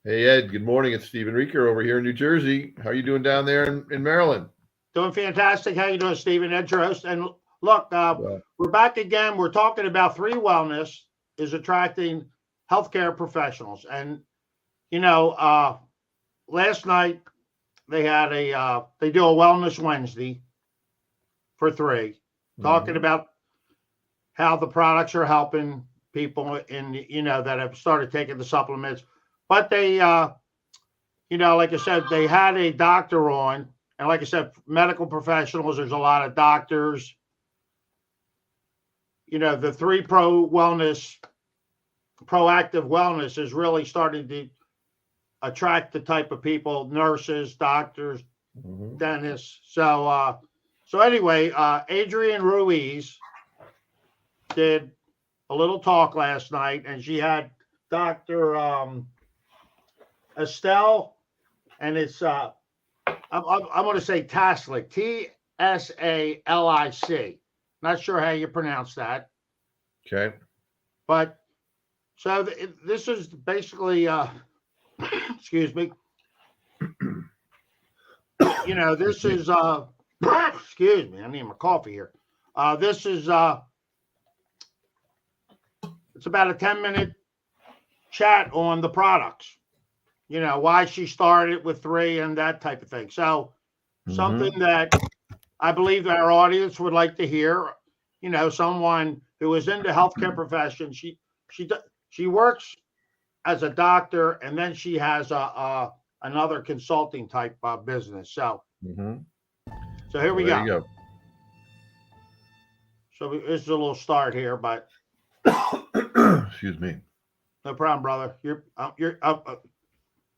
Hey, Ed, good morning. It's Stephen Reeker over here in New Jersey. How are you doing down there in Maryland? Doing fantastic. How you doing, Stephen? Ed, your host. And look, Well, we're back again. We're talking about three wellness is attracting healthcare professionals. And you know, last night they had they do a Wellness Wednesday for three, talking mhm. about how the products are helping people in that have started taking the supplements. But they like I said, they had a doctor on, and like I said, medical professionals. There's a lot of doctors. The three proactive wellness is really starting to attract the type of people, nurses, doctors, Mhm. dentists. So anyway, Adrienne Ruiz did a little talk last night, and she had Dr. Estelle, and it's I'm going to say Taslic, Tasalic. Not sure how you pronounce that, Okay. but so this is basically, excuse me, Excuse this me. is excuse me, I need my coffee here. This is it's about a 10-minute chat on the products. Why she started with three and that type of thing. So something Hmm. that I believe our audience would like to hear. Someone who is in the healthcare profession. She she works as a doctor, and then she has a another consulting type business. Hmm. So here Well, we there you go. go. So this is a little start here, but Excuse me. no problem, brother. You're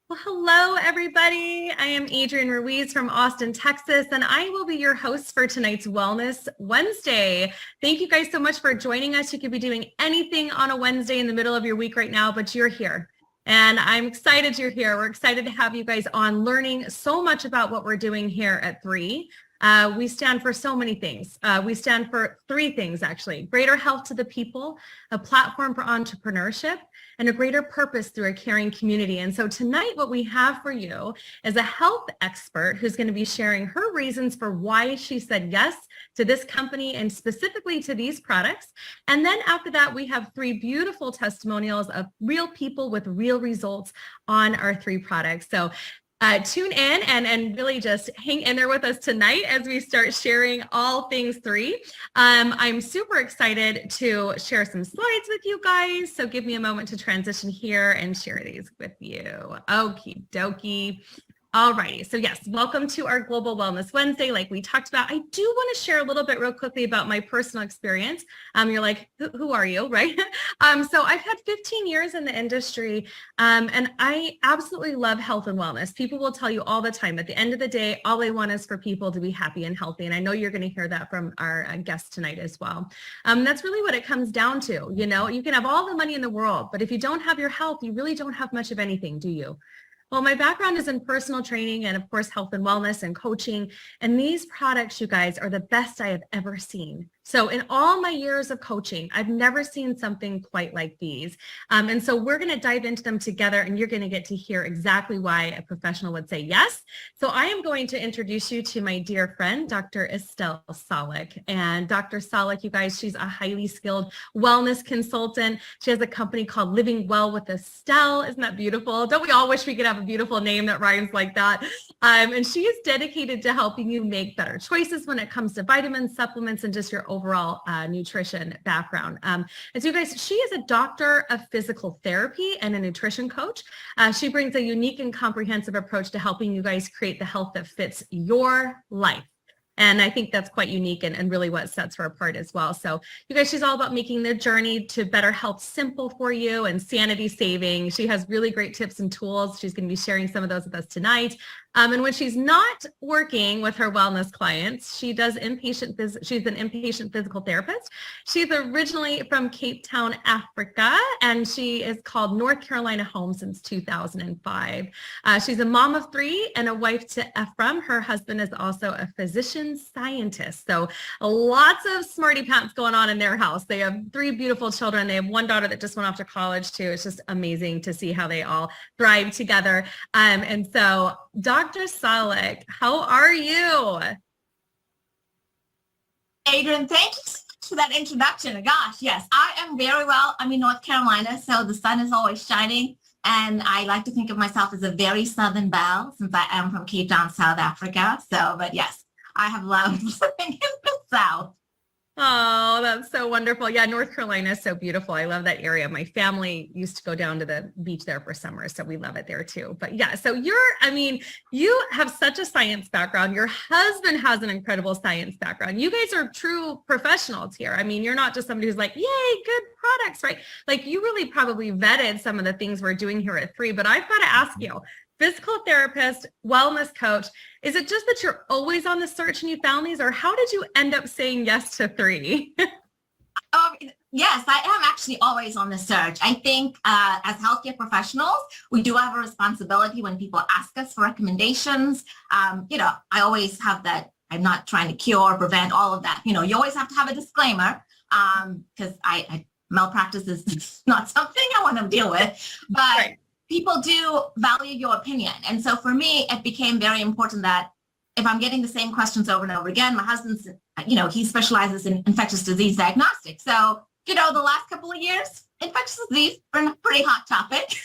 Well, hello, everybody. I am Adrienne Ruiz from Austin, Texas, and I will be your host for tonight's Wellness Wednesday. Thank you guys so much for joining us. You could be doing anything on a Wednesday in the middle of your week right now, but you're here. And I'm excited you're here. We're excited to have you guys on learning so much about what we're doing here at 3. We stand for so many things. We stand for 3 things, actually: greater health to the people, a platform for entrepreneurship, and a greater purpose through a caring community. And so tonight, what we have for you is a health expert who's going to be sharing her reasons for why she said yes to this company and specifically to these products. And then after that, we have 3 beautiful testimonials of real people with real results on our 3 products. So tune in and really just hang in there with us tonight as we start sharing all things 3. I'm super excited to share some slides with you guys. So give me a moment to transition here and share these with you. Okie dokie. Alrighty, so yes, welcome to our Global Wellness Wednesday. Like we talked about, I do want to share a little bit real quickly about my personal experience. You're like, who are you, right? So I've had 15 years in the industry, and I absolutely love health and wellness. People will tell you all the time, at the end of the day, all they want is for people to be happy and healthy. And I know you're going to hear that from our guest tonight as well. That's really what it comes down to. You can have all the money in the world, but if you don't have your health, you really don't have much of anything, do you? Well, my background is in personal training and, of course, health and wellness and coaching. And these products, you guys, are the best I have ever seen. So in all my years of coaching, I've never seen something quite like these. And so we're going to dive into them together, and you're going to get to hear exactly why a professional would say yes. So I am going to introduce you to my dear friend, Dr. Estelle Solik. And Dr. Solik, you guys, she's a highly skilled wellness consultant. She has a company called Living Well with Estelle. Isn't that beautiful? Don't we all wish we could have a beautiful name that rhymes like that? And she is dedicated to helping you make better choices when it comes to vitamins, supplements, and just your overall nutrition background. And so you guys, she is a doctor of physical therapy and a nutrition coach. She brings a unique and comprehensive approach to helping you guys create the health that fits your life. And I think that's quite unique and really what sets her apart as well. So you guys, she's all about making the journey to better health simple for you and sanity saving. She has really great tips and tools. She's going to be sharing some of those with us tonight. And when she's not working with her wellness clients, she's an inpatient physical therapist. She's originally from Cape Town, Africa, and she is called North Carolina Home since 2005. She's a mom of 3 and a wife to Ephraim. Her husband is also a physician scientist. So lots of smarty pants going on in their house. They have 3 beautiful children. They have 1 daughter that just went off to college too. It's just amazing to see how they all thrive together. And so Dr. Salek, how are you? Adrian, thank you so much for that introduction. Gosh, yes, I am very well. I'm in North Carolina, so the sun is always shining. And I like to think of myself as a very Southern belle since I am from Cape Town, South Africa. So, but yes, I have loved living in the South. Oh, that's so wonderful. Yeah, North Carolina is so beautiful. I love that area. My family used to go down to the beach there for summer, so we love it there too. But yeah, so you have such a science background. Your husband has an incredible science background. You guys are true professionals here. I mean, you're not just somebody who's like, yay, good products, right? Like you really probably vetted some of the things we're doing here at 3, but I've got to ask you, physical therapist, wellness coach, is it just that you're always on the search and you found these, or how did you end up saying yes to 3? Yes, I am actually always on the search. I think as healthcare professionals, we do have a responsibility when people ask us for recommendations. I always have that. I'm not trying to cure or prevent all of that. You always have to have a disclaimer because malpractice is not something I want to deal with. But right. People do value your opinion. And so for me, it became very important that if I'm getting the same questions over and over again, my husband's, he specializes in infectious disease diagnostics. So, the last couple of years, infectious disease been a pretty hot topic.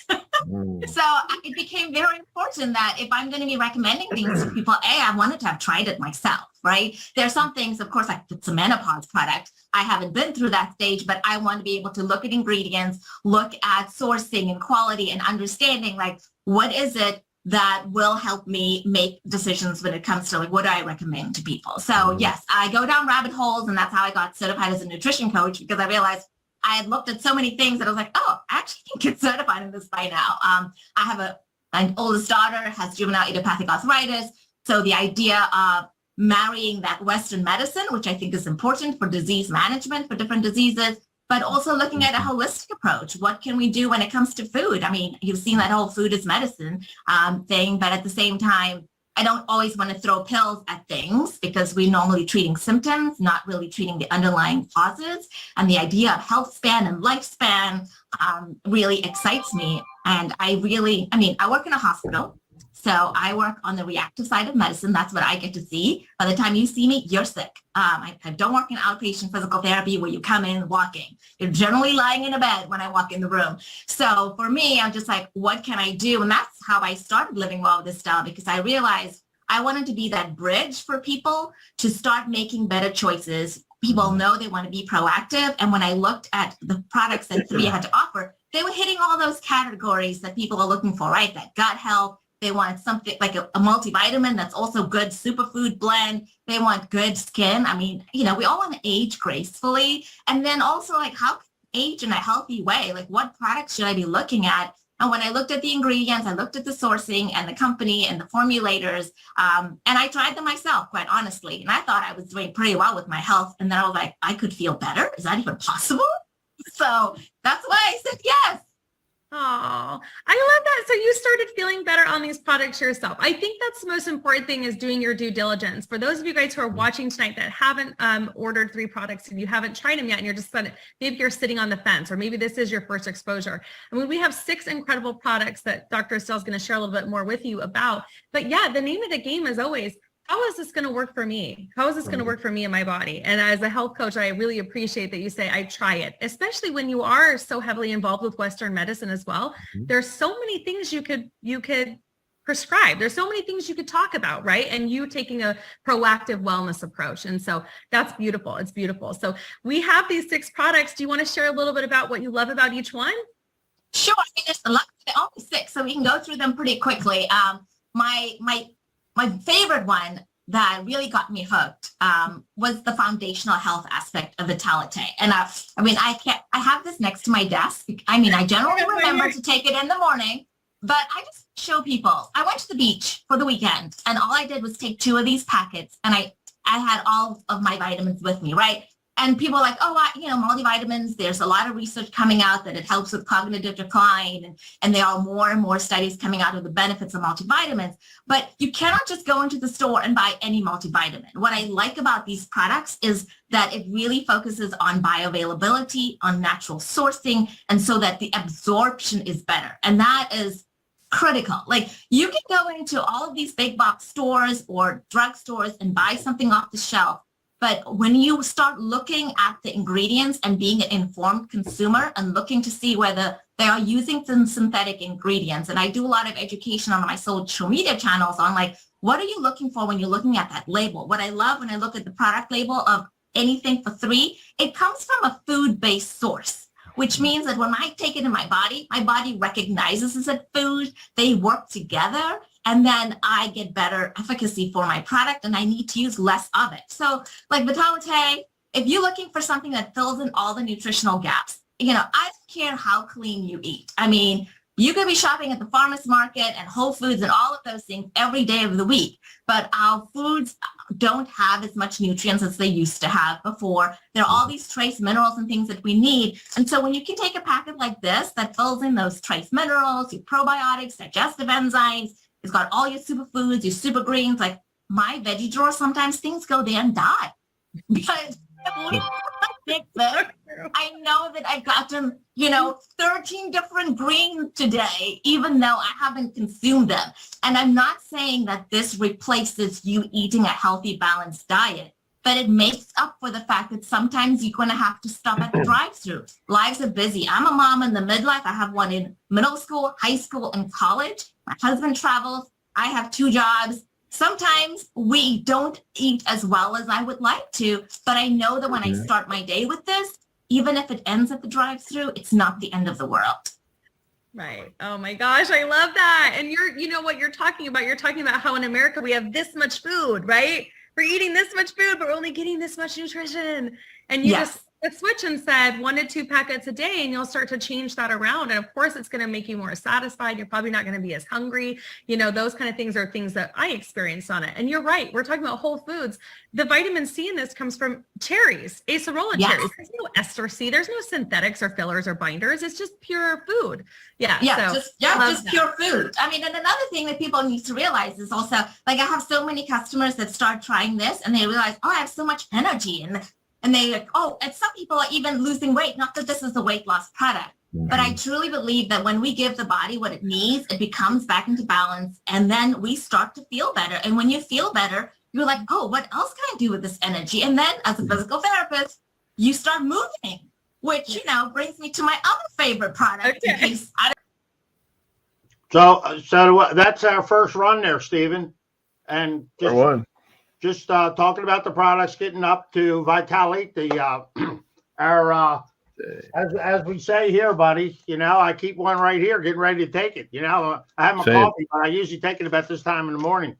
So it became very important that if I'm going to be recommending things to people, I wanted to have tried it myself, right? There are some things, of course, like it's a menopause product. I haven't been through that stage, but I want to be able to look at ingredients, look at sourcing and quality and understanding, like, what is it that will help me make decisions when it comes to like, what do I recommend to people? So yes, I go down rabbit holes, and that's how I got certified as a nutrition coach, because I realized I had looked at so many things that I was like, oh, I actually can get certified in this by now. I have an oldest daughter has juvenile idiopathic arthritis. So the idea of marrying that Western medicine, which I think is important for disease management for different diseases, but also looking at a holistic approach. What can we do when it comes to food? I mean, you've seen that whole food is medicine thing, but at the same time, I don't always want to throw pills at things because we're normally treating symptoms, not really treating the underlying causes. And the idea of health span and lifespan really excites me. And I work in a hospital. So I work on the reactive side of medicine. That's what I get to see. By the time you see me, you're sick. I don't work in outpatient physical therapy where you come in walking. You're generally lying in a bed when I walk in the room. So for me, I'm just like, what can I do? And that's how I started living well with this style, because I realized I wanted to be that bridge for people to start making better choices. People know they want to be proactive. And when I looked at the products that 3 had to offer, they were hitting all those categories that people are looking for, right? That gut health. They want something like a multivitamin that's also good superfood blend. They want good skin. I mean, we all want to age gracefully. And then also like how can age in a healthy way? Like what products should I be looking at? And when I looked at the ingredients, I looked at the sourcing and the company and the formulators, and I tried them myself, quite honestly. And I thought I was doing pretty well with my health. And then I was like, I could feel better. Is that even possible? So that's why I said yes. Oh, I love that. So you started feeling better on these products yourself. I think that's the most important thing, is doing your due diligence. For those of you guys who are watching tonight that haven't ordered 3 products and you haven't tried them yet, and you're just maybe you're sitting on the fence, or maybe this is your first exposure. I mean, we have 6 incredible products that Dr. Estelle is going to share a little bit more with you about. But yeah, the name of the game is always, how is this going to work for me? How is this going to work for me and my body? And as a health coach, I really appreciate that you say, I try it, especially when you are so heavily involved with Western medicine as well. There's so many things you could prescribe. There's so many things you could talk about, right? And you taking a proactive wellness approach. And so that's beautiful. It's beautiful. So we have these 6 products. Do you want to share a little bit about what you love about each one? Sure. I mean, there's a lot, only 6, so we can go through them pretty quickly. My favorite one that really got me hooked was the foundational health aspect of Vitalite. And I have this next to my desk. I mean, I generally remember to take it in the morning, But I just show people, I went to the beach for the weekend and all I did was take 2 of these packets and I had all of my vitamins with me, right? And people are like, oh, multivitamins, there's a lot of research coming out that it helps with cognitive decline. And there are more and more studies coming out of the benefits of multivitamins. But you cannot just go into the store and buy any multivitamin. What I like about these products is that it really focuses on bioavailability, on natural sourcing, and so that the absorption is better. And that is critical. Like you can go into all of these big box stores or drugstores and buy something off the shelf. But when you start looking at the ingredients and being an informed consumer and looking to see whether they are using some synthetic ingredients, and I do a lot of education on my social media channels on like, what are you looking for when you're looking at that label? What I love when I look at the product label of anything for 3, it comes from a food-based source, which means that when I take it in my body recognizes it's a food, they work together. And then I get better efficacy for my product and I need to use less of it. So like Vitalite, if you're looking for something that fills in all the nutritional gaps, I don't care how clean you eat. I mean, you could be shopping at the farmer's market and Whole Foods and all of those things every day of the week, but our foods don't have as much nutrients as they used to have before. There are all these trace minerals and things that we need. And so when you can take a packet like this that fills in those trace minerals, your probiotics, digestive enzymes, it's got all your superfoods, your super greens. Like my veggie drawer, sometimes things go there and die because I know that I've gotten, 13 different greens today, even though I haven't consumed them. And I'm not saying that this replaces you eating a healthy, balanced diet, but it makes up for the fact that sometimes you're going to have to stop at the drive-thru. Lives are busy. I'm a mom in the midlife. I have one in middle school, high school, and college. My husband travels. I have 2 jobs. Sometimes we don't eat as well as I would like to, but I know that when I start my day with this, even if it ends at the drive-thru, it's not the end of the world. Right. Oh my gosh, I love that. And what you're talking about. You're talking about how in America we have this much food, right? We're eating this much food, but we're only getting this much nutrition. And you just switch and said 1 to 2 packets a day, and you'll start to change that around. And of course, it's going to make you more satisfied. You're probably not going to be as hungry. Those kind of things are things that I experienced on it. And you're right. We're talking about whole foods. The vitamin C in this comes from cherries, acerola cherries. There's no ester C. There's no synthetics or fillers or binders. It's just pure food. Just pure food. I mean, and another thing that people need to realize is also, like, I have so many customers that start trying this and they realize, oh, I have so much energy. And they like, and some people are even losing weight. Not that this is a weight loss product, but I truly believe that when we give the body what it needs, it becomes back into balance. And then we start to feel better. And when you feel better, you're like, oh, what else can I do with this energy? And then as a physical therapist, you start moving, which, brings me to my other favorite product. Okay. So that's our first run there, Stephen. And just talking about the products, getting up to Vitalite, as we say here, buddy, I keep one right here, getting ready to take it. I have my coffee, but I usually take it about this time in the morning.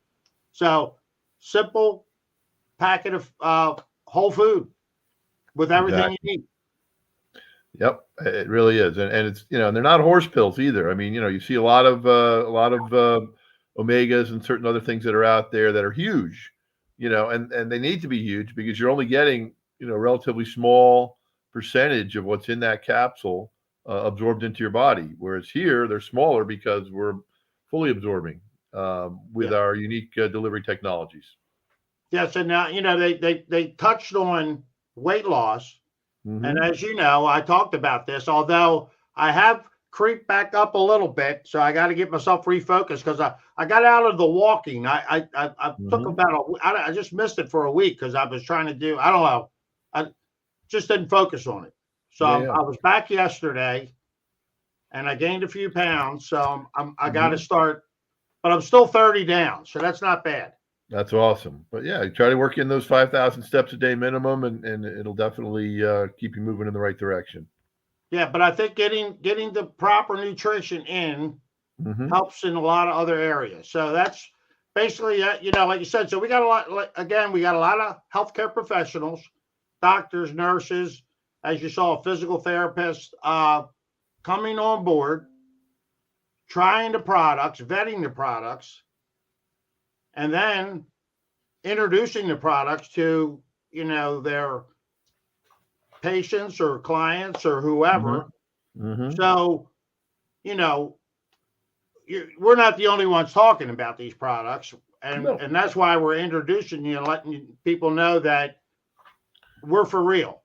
So simple packet of whole food with everything you need. Yep, it really is, and it's and they're not horse pills either. I mean, you see a lot of omegas and certain other things that are out there that are huge. And they need to be huge because you're only getting, a relatively small percentage of what's in that capsule absorbed into your body. Whereas here, they're smaller because we're fully absorbing with our unique delivery technologies. Yes, and now, they touched on weight loss. And as you know, I talked about this, although I have creeped back up a little bit. So I got to get myself refocused because I got out of the walking. I took about I just missed it for a week because I was trying to do, I don't know. I just didn't focus on it. So I was back yesterday and I gained a few pounds. So I got to start, but I'm still 30 down. So that's not bad. That's awesome. But try to work in those 5,000 steps a day minimum and it'll definitely keep you moving in the right direction. Yeah, but I think getting the proper nutrition in helps in a lot of other areas. So that's basically, like you said, so we got a lot, we got a lot of healthcare professionals, doctors, nurses, as you saw, physical therapists coming on board. trying the products, vetting the products, and then introducing the products to, their patients or clients or whoever. Mm-hmm. So, we're not the only ones talking about these products. And that's why we're introducing you and letting people know that we're for real.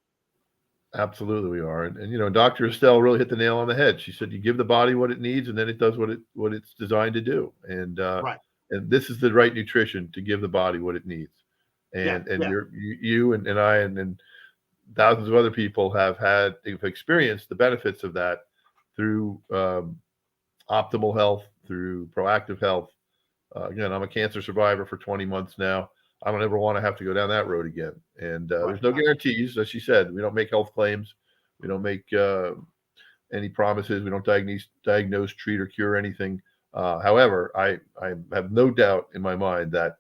Absolutely, we are. And Dr. Estelle really hit the nail on the head. She said, you give the body what it needs, and then it does what it's designed to do. And Right. and this is the right nutrition to give the body what it needs. And you and I and thousands of other people have experienced the benefits of that through optimal health, through proactive health. Again, I'm a cancer survivor for 20 months now. I don't ever want to have to go down that road again. And there's no guarantees, as she said. We don't make health claims. We don't make any promises. We don't diagnose, treat, or cure anything. However, I have no doubt in my mind that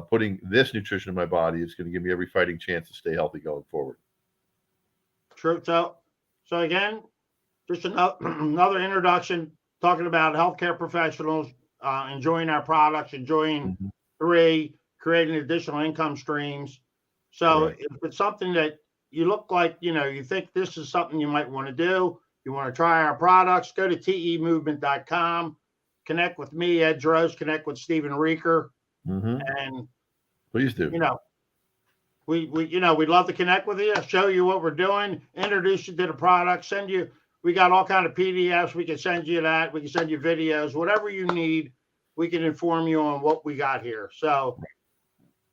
putting this nutrition in my body is going to give me every fighting chance to stay healthy going forward. True. So again, just another introduction, talking about healthcare professionals, enjoying our products, enjoying creating additional income streams. So if it's something that you look like, you think this is something you might want to do, you want to try our products, go to temovement.com, connect with me, Ed Droz, connect with Stephen Rieker. And please do. We'd love to connect with you, show you what we're doing, introduce you to the product, we got all kind of PDFs. We can send you that. We can send you videos, whatever you need. We can inform you on what we got here. So,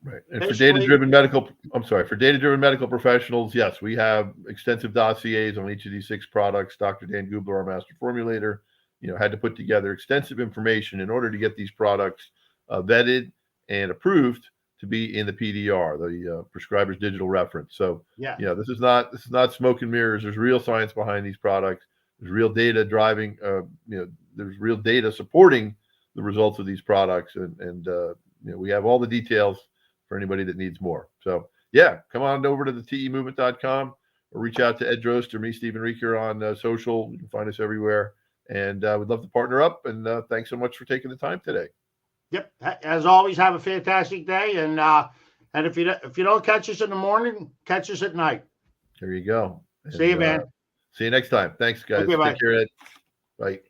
right. And for data-driven medical professionals, yes, we have extensive dossiers on each of these 6 products. Dr. Dan Gubler, our master formulator, had to put together extensive information in order to get these products vetted and approved to be in the PDR, the prescriber's digital reference. So, this is not smoke and mirrors. There's real science behind these products. There's real data driving. There's real data supporting the results of these products, and we have all the details for anybody that needs more. So, come on over to the temovement.com or reach out to Ed Drost or me, Stephen Rieker, on social. You can find us everywhere, and we'd love to partner up. And thanks so much for taking the time today. Yep. As always, have a fantastic day. And if you don't catch us in the morning, catch us at night. There you go. See you, man. See you next time. Thanks, guys. Okay, bye. Take care, Ed. Bye.